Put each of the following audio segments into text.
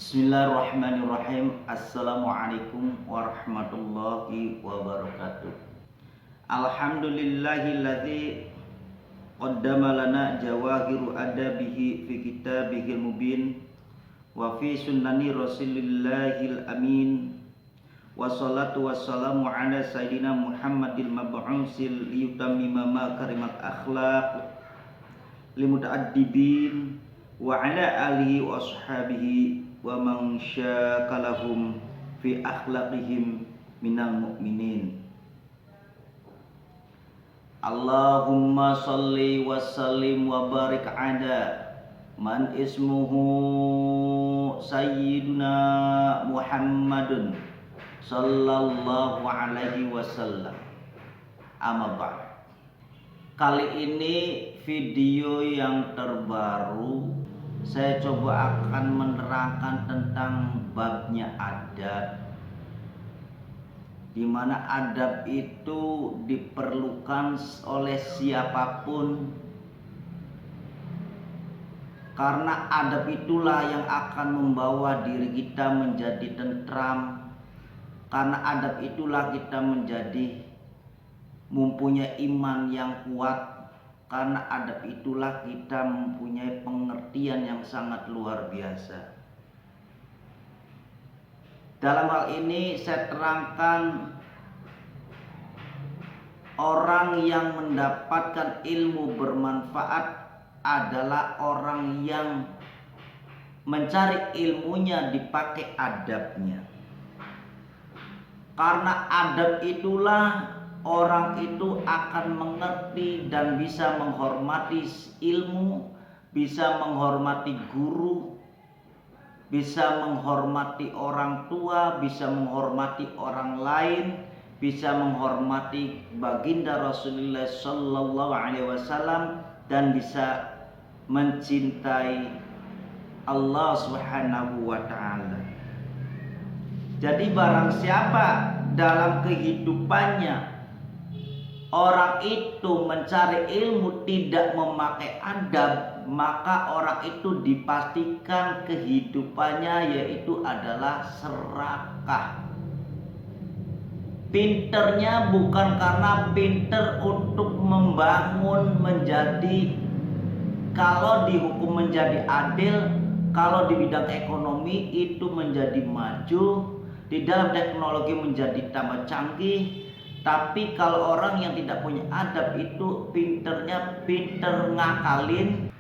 Bismillahirrahmanirrahim. Assalamualaikum warahmatullahi wabarakatuh. Alhamdulillahilladzi qaddama lana jawahiru adabihi fi kitabihil mubin wa fi sunnani rasulillahil amin. Wassalatu wassalamu ala sayyidina Muhammadil mab'usil liyutammima makarimat akhlaq limuta'addibin wa ala alihi wa ashabihi wa man syakalahum fi akhlaqihim minal mu'minin. Allahumma salli wa sallim wa barik ala man ismuhu sayyiduna Muhammadun sallallahu alaihi wasallam. Amma ba'd. Kali ini video yang terbaru, saya coba akan menerangkan tentang babnya adab, di mana adab itu diperlukan oleh siapapun, karena adab itulah yang akan membawa diri kita menjadi tentram, karena adab itulah kita menjadi mempunyai iman yang kuat, karena adab itulah kita mempunyai pengertian yang sangat luar biasa. Dalam hal ini saya terangkan, orang yang mendapatkan ilmu bermanfaat adalah orang yang mencari ilmunya dipakai adabnya. Karena adab itulah orang itu akan mengerti dan bisa menghormati ilmu, bisa menghormati guru, bisa menghormati orang tua, bisa menghormati orang lain, bisa menghormati baginda Rasulullah Sallallahu Alaihi Wasallam, dan bisa mencintai Allah Subhanahu Wa Taala. Jadi barang siapa dalam kehidupannya orang itu mencari ilmu tidak memakai adab, maka orang itu dipastikan kehidupannya yaitu adalah serakah. Pinternya bukan karena pinter untuk membangun menjadi, kalau dihukum menjadi adil, kalau di bidang ekonomi itu menjadi maju, di dalam teknologi menjadi tambah canggih. Tapi kalau orang yang tidak punya adab itu pinternya pinter ngakalin,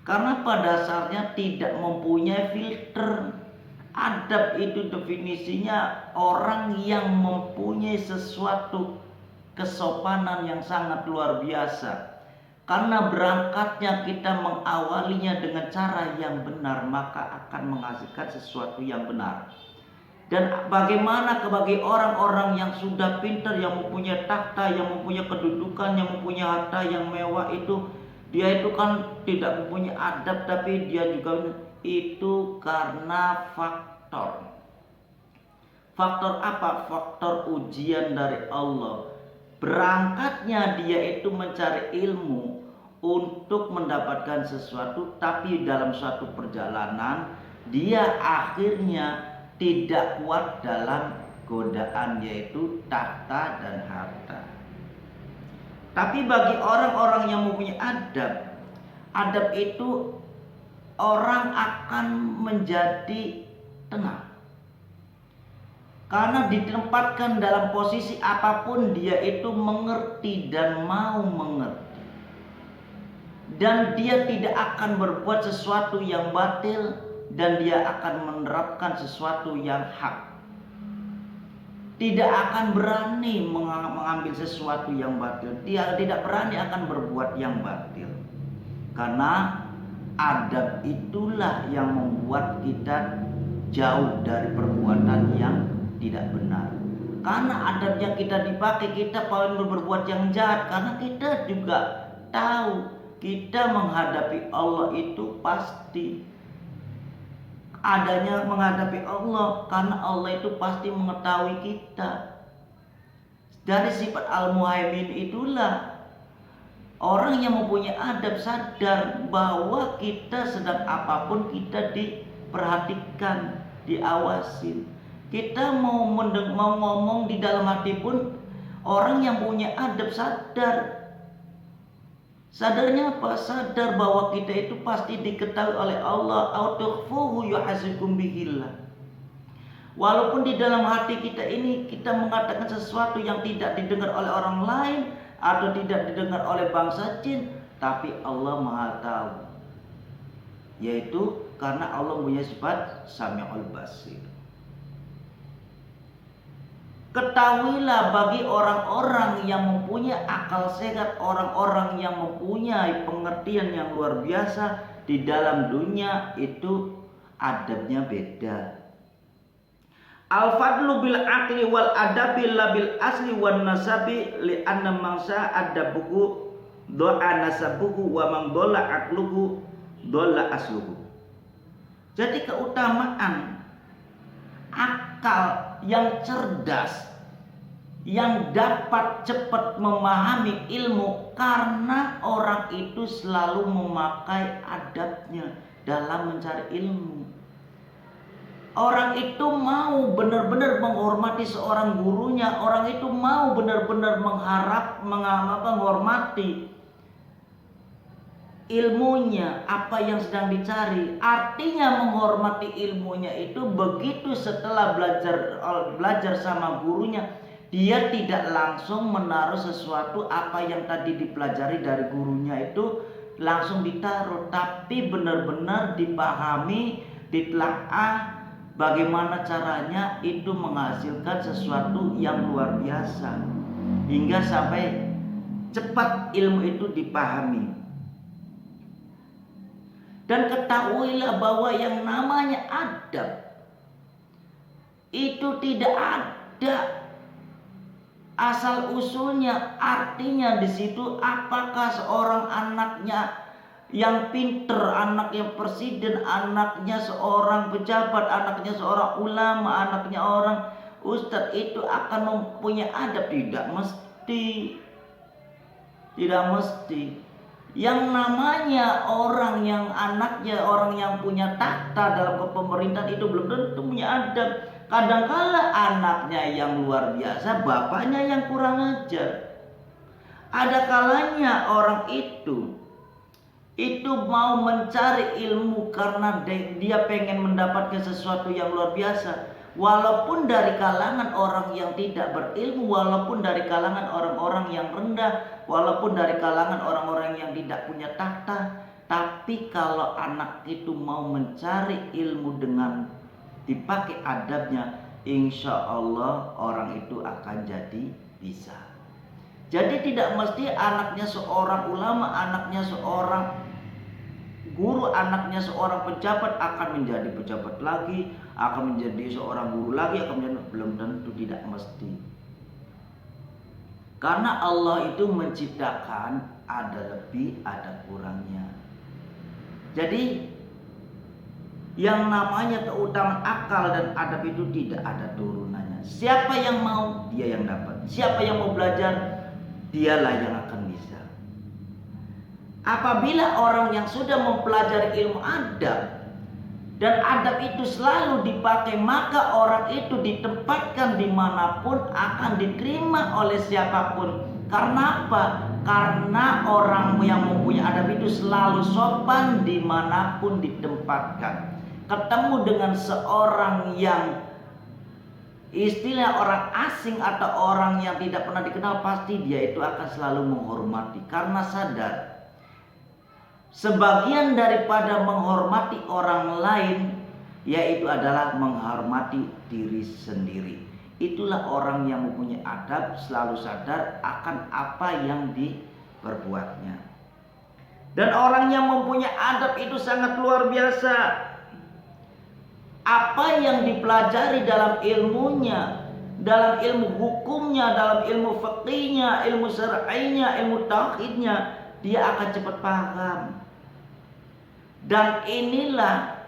karena pada dasarnya tidak mempunyai filter. Adab itu definisinya orang yang mempunyai sesuatu kesopanan yang sangat luar biasa. Karena berangkatnya kita mengawalinya dengan cara yang benar, maka akan menghasilkan sesuatu yang benar. Dan bagaimana bagi orang-orang yang sudah pintar, yang mempunyai takhta, yang mempunyai kedudukan, yang mempunyai harta yang mewah itu, dia itu kan tidak mempunyai adab, tapi dia juga itu karena faktor. Faktor apa? Faktor ujian dari Allah. Berangkatnya dia itu mencari ilmu untuk mendapatkan sesuatu, tapi dalam suatu perjalanan dia akhirnya tidak kuat dalam godaan, yaitu tahta dan harta. Tapi bagi orang-orang yang mempunyai adab, adab itu orang akan menjadi tenang. Karena ditempatkan dalam posisi apapun, dia itu mengerti dan mau mengerti. Dan dia tidak akan berbuat sesuatu yang batil, dan dia akan menerapkan sesuatu yang hak. Tidak akan berani mengambil sesuatu yang batil. Dia tidak berani akan berbuat yang batil. Karena adab itulah yang membuat kita jauh dari perbuatan yang tidak benar. Karena adabnya kita dipakai, kita paling berbuat yang jahat. Karena kita juga tahu kita menghadapi Allah itu pasti adanya menghadapi Allah, karena Allah itu pasti mengetahui kita. Dari sifat Al-Muhaimin itulah orang yang mempunyai adab sadar bahwa kita sedang apapun kita diperhatikan, diawasin. Kita mau ngomong di dalam hati pun, orang yang punya adab sadar. Sadarnya apa? Sadar bahwa kita itu pasti diketahui oleh Allah. Autukhfuhu yuhasibukum bihillah. Walaupun di dalam hati kita ini kita mengatakan sesuatu yang tidak didengar oleh orang lain atau tidak didengar oleh bangsa jin, tapi Allah Maha tahu. Yaitu karena Allah punya sifat Sami'ul Basir. Ketahuilah bagi orang-orang yang mempunyai akal sehat, orang-orang yang mempunyai pengertian yang luar biasa di dalam dunia itu adabnya beda. Al-fadlu bil aqli wal adabi bil asli wan nasabi li anna mangsa adabuhu doa nasabuhu wa man dola aqluhu dola asluhu. Jadi keutamaan akal yang cerdas, yang dapat cepat memahami ilmu, karena orang itu selalu memakai adabnya dalam mencari ilmu. Orang itu mau benar-benar menghormati seorang gurunya, orang itu mau benar-benar menghormati ilmunya, apa yang sedang dicari. Artinya menghormati ilmunya itu begitu setelah belajar sama gurunya, dia tidak langsung menaruh sesuatu apa yang tadi dipelajari dari gurunya itu langsung ditaruh, tapi benar-benar dipahami, ditelaah bagaimana caranya itu menghasilkan sesuatu yang luar biasa hingga sampai cepat ilmu itu dipahami. Dan ketahuilah bahwa yang namanya adab itu tidak ada asal usulnya. Artinya di situ apakah seorang anaknya yang pinter, anaknya presiden, anaknya seorang pejabat, anaknya seorang ulama, anaknya orang ustadz itu akan mempunyai adab? Tidak mesti. Tidak mesti. Yang namanya orang yang anaknya orang yang punya takhta dalam kepemerintahan itu belum tentu punya adab. Kadangkala anaknya yang luar biasa, bapaknya yang kurang ajar. Ada kalanya orang itu mau mencari ilmu karena dia pengen mendapatkan sesuatu yang luar biasa, walaupun dari kalangan orang yang tidak berilmu, walaupun dari kalangan orang-orang yang rendah, walaupun dari kalangan orang-orang yang tidak punya takhta. Tapi kalau anak itu mau mencari ilmu dengan dipakai adabnya, insya Allah orang itu akan jadi bisa. Jadi tidak mesti anaknya seorang ulama, anaknya seorang guru, anaknya seorang pejabat akan menjadi pejabat lagi, akan menjadi seorang guru lagi, akan menjadi, belum tentu, tidak mesti. Karena Allah itu menciptakan ada lebih, ada kurangnya. Jadi yang namanya keutamaan akal dan adab itu tidak ada turunannya. Siapa yang mau, dia yang dapat. Siapa yang mau belajar, dialah yang akan bisa. Apabila orang yang sudah mempelajari ilmu adab dan adab itu selalu dipakai, maka orang itu ditempatkan dimanapun akan diterima oleh siapapun. Karena apa? Karena orang yang mempunyai adab itu selalu sopan dimanapun ditempatkan. Ketemu dengan seorang yang istilah orang asing atau orang yang tidak pernah dikenal, pasti dia itu akan selalu menghormati, karena sadar sebagian daripada menghormati orang lain yaitu adalah menghormati diri sendiri. Itulah orang yang mempunyai adab, selalu sadar akan apa yang diperbuatnya. Dan orang yang mempunyai adab itu sangat luar biasa. Apa yang dipelajari dalam ilmunya, dalam ilmu hukumnya, dalam ilmu fikihnya, ilmu syar'inya, ilmu tauhidnya, dia akan cepat paham. Dan inilah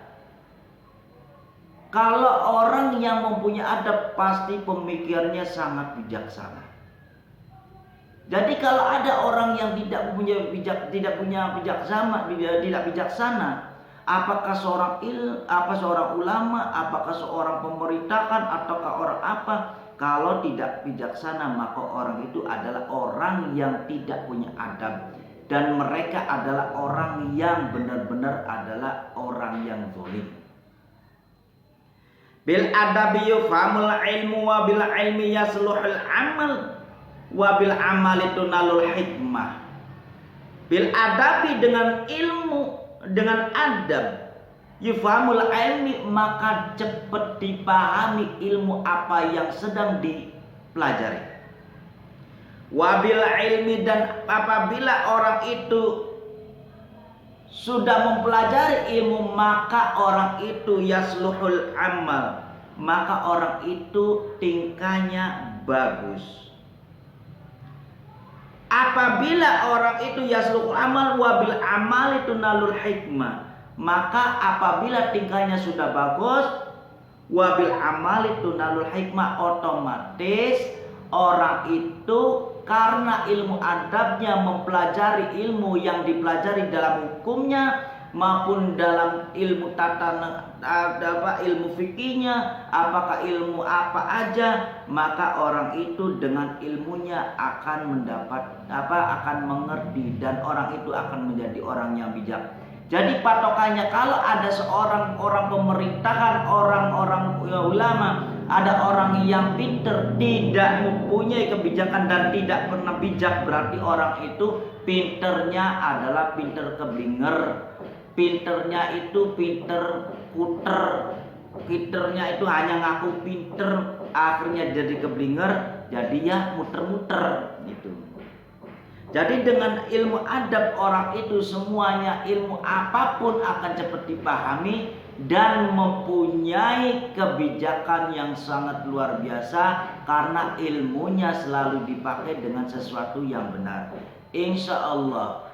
kalau orang yang mempunyai adab pasti pemikirannya sangat bijaksana. Jadi kalau ada orang yang tidak punya bijaksana, apakah seorang ulama, apakah seorang pemerintahan, ataukah orang apa. Kalau tidak bijaksana, maka orang itu adalah orang yang tidak punya adab, dan mereka adalah orang yang benar-benar adalah orang yang zalim. Bil adabi yufhamul ilmu wa bil ilmi yasluhul amal wa bil amali tunalul hikmah. Bil adabi dengan ilmu, dengan adab, yufhamul ilmi maka cepat dipahami ilmu apa yang sedang dipelajari. Wabil ilmi dan apabila orang itu sudah mempelajari ilmu, maka orang itu yasluhul amal, maka orang itu tingkahnya bagus. Apabila orang itu yasluhul amal wabil amal itu nalul hikmah, maka apabila tingkahnya sudah bagus, wabil amal itu nalul hikmah, otomatis orang itu karena ilmu adabnya mempelajari ilmu yang dipelajari dalam hukumnya maupun dalam ilmu ilmu fikihnya, apakah ilmu apa aja, maka orang itu dengan ilmunya akan akan mengerti, dan orang itu akan menjadi orang yang bijak. Jadi patokannya, kalau ada seorang orang pemerintahan, orang-orang ulama, ada orang yang pinter tidak mempunyai kebijakan dan tidak pernah bijak, berarti orang itu pinternya adalah pinter keblinger, pinternya itu pinter kuter, pinternya itu hanya ngaku pinter, akhirnya jadi keblinger, jadi ya muter-muter gitu. Jadi dengan ilmu adab orang itu semuanya, ilmu apapun akan cepat dipahami dan mempunyai kebijakan yang sangat luar biasa karena ilmunya selalu dipakai dengan sesuatu yang benar. Insya Allah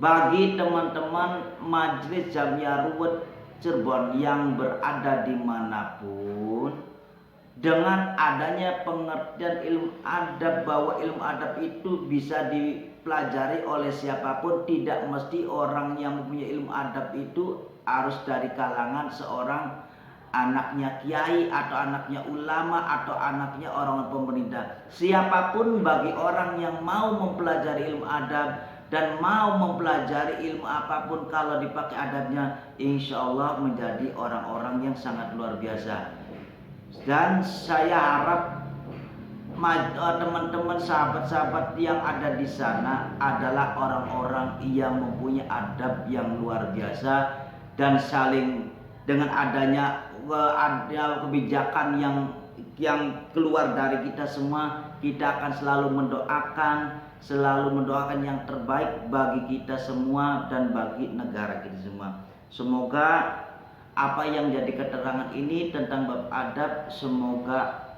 bagi teman-teman Majelis Jamiah Ruwet Cirebon yang berada dimanapun, dengan adanya pengertian ilmu adab bahwa ilmu adab itu bisa dipelajari oleh siapapun, tidak mesti orang yang mempunyai ilmu adab itu harus dari kalangan seorang anaknya kiai atau anaknya ulama atau anaknya orang pemerintah. Siapapun bagi orang yang mau mempelajari ilmu adab dan mau mempelajari ilmu apapun, kalau dipakai adabnya, insya Allah menjadi orang-orang yang sangat luar biasa. Dan saya harap teman-teman sahabat-sahabat yang ada di sana adalah orang-orang yang mempunyai adab yang luar biasa, dan saling dengan adanya kebijakan yang keluar dari kita semua, kita akan selalu mendoakan yang terbaik bagi kita semua dan bagi negara kita semua. Semoga apa yang jadi keterangan ini tentang bab adab semoga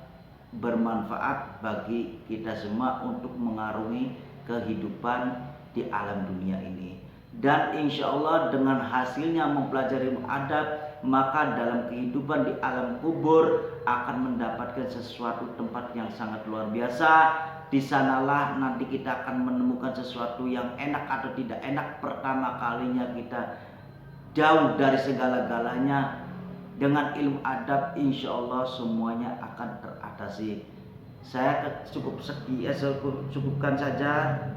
bermanfaat bagi kita semua untuk mengarungi kehidupan di alam dunia ini. Dan insya Allah dengan hasilnya mempelajari adab, maka dalam kehidupan di alam kubur akan mendapatkan sesuatu tempat yang sangat luar biasa. Di sanalah nanti kita akan menemukan sesuatu yang enak atau tidak enak. Pertama kalinya kita jauh dari segala-galanya. Dengan ilmu adab insya Allah semuanya akan teratasi. Saya cukupkan saja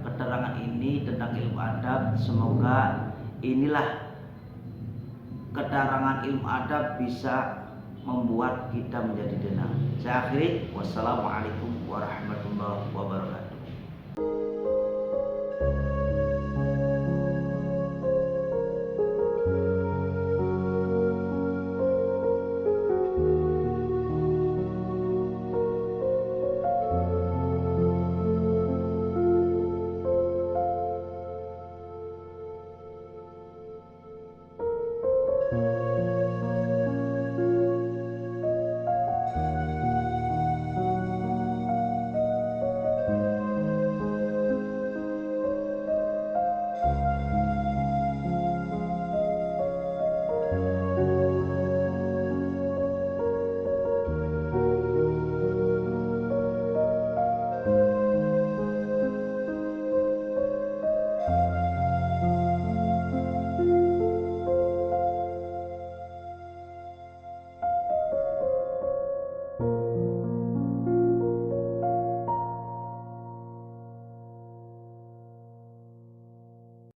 keterangan ini tentang ilmu adab. Semoga inilah keterangan ilmu adab bisa membuat kita menjadi tenang. Saya akhiri, wassalamualaikum warahmatullahi wabarakatuh.